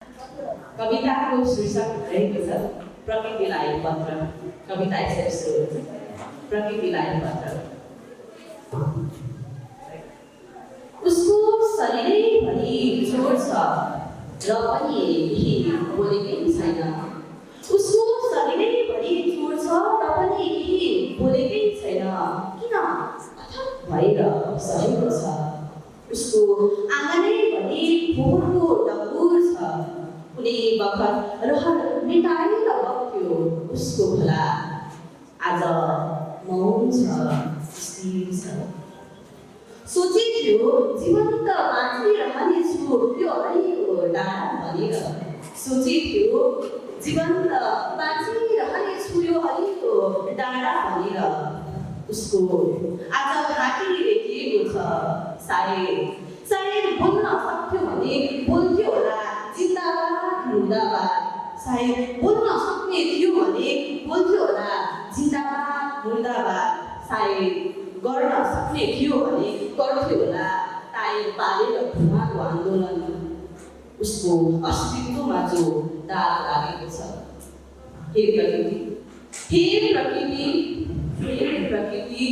कविताको शीर्षक रहेको छ प्रकृतिलाई पत्र। कविता यसरी सुरु हुन्छ, प्रकृतिलाई पत्र। उसको शरीरैभरि चोट छ र पनि केही बोलेकै छैन। उसको शरीरैभरि चोट छ र पनि केही बोलेकै छैन। किन अथक भएर सहेको छ। उसको आँगनैभरि फोहोरको डङ्गुर छ। कुनै बखत रहर मेटाएर बग्थ्यो उसको खोला। आज मौन छ, स्थिर छ। सोचेथ्यो जीवन्त बाँचिरहनेछु यो हरेको डाँडा भनेर। सोचेथ्यो जीवन्त बाँचिरहनेछु यो हरेको डाँडा भनेर। उसको आज घाँटी देखिएको छ। सायद बोल्न सक्थ्यो भने बोल्थ्यो होला जिन्दाबाद मुर्दाबाद। सायद बोल्न सक्ने थियो भने बोल्थ्यो होला जिन्दाबाद मुर्दाबाद। सायद गर्न सक्ने थियो भने गर्थ्यो होला टायर पालेर धुवाको आन्दोलन। उसको अस्तित्वमा जो दाग लागेको छ। हे प्रकृति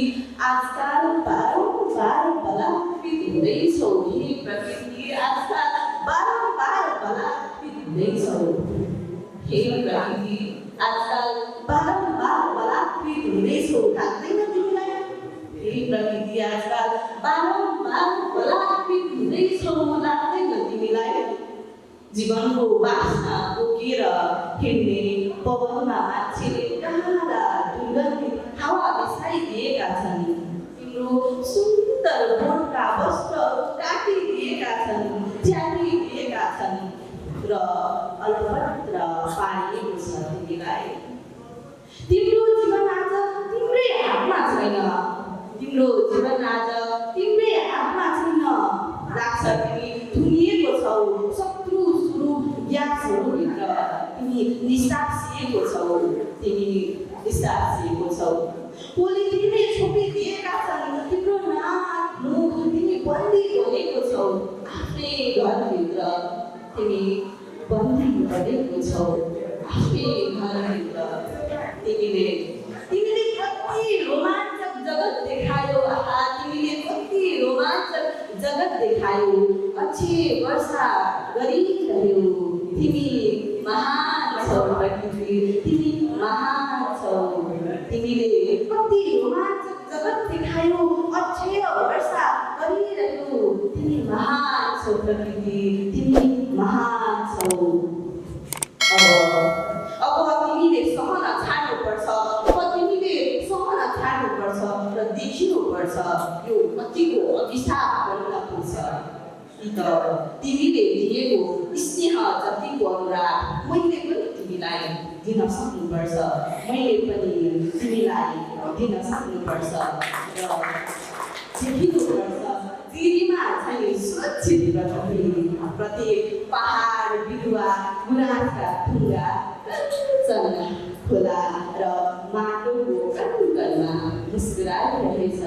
आजकल बारम्बार बलात्कृत हुँदैछौ। हे प्रकृति आजकल बारम्बार बलात्कृत हुँदैछौ। हे प्रकृति आजकल बारम्बार बलात्कृत हुँदैछौ। लाग्दैन तिमीलाई? हे प्रकृति आजकल बारम्बार बलात्कृत हुँदैछौ। लाग्दैन तिमीलाई? जीवनको बासना बोकेर हिँड्ने पवनमा मान्छेले टाढा दुर्गन्धित हावा बिसाइदिएका छन्। तिम्रो सुन्दर बोटका वस्त्रहरू काटिदिएका छन्, च्यातिदिएका छन् र अलपत्र पारिएको छ तिमीलाई। तिम्रो जीवन आज तिम्रै हातमा छैन। तिम्रो जीवन आज तिम्रै हातमा छैन। लाग्छ तिमी थुनिएको छौ शत्रु स्वरूप ग्यासहरूभित्र। तिमी निसासिएको छौ। तिमी निसासिएको छौ। पोलिथिनले छोपिदिएका छन् तिम्रो नाक मुख। तिमी बन्दी बनेको छौ आफ्नै घरभित्र। तिमी बन्दी बनेको छौ आफ्नै घरभित्र। तिमीले कति रोमाञ्चक जगत देखायो। तिमीले कति रोमाञ्चक जगत देखायो। अच्छे वर्षा गरिरह्यौ। तिमी महान छौ प्रकृति। तिमी महान छौ। तिमीले कति रोमाञ्चक जगत देखायो। अच्छे वर्षा गरिरह्यौ। तिमी महान छौ प्रकृति। तिमी महान छौ। अब तिमीले सहन छाड्नुपर्छ। र देखिनुपर्छ यो कतिको अभिशाप बन्न पुग्छ। कि त तिमीले दिएको स्नेह जतिको अनुराग मैले पनि तिमीलाई दिन सक्नुपर्छ। मैले पनि तिमीलाई दिन सक्नुपर्छ र देखिनुपर्छ। तिमीमा चाहिँ सुरक्षित प्रकृति। प्रत्येक पहाड बिरुवा गुराँसका ढुङ्गा चन्ना खोला र माटोको कणकणमा मुस्कुराइरहेछ।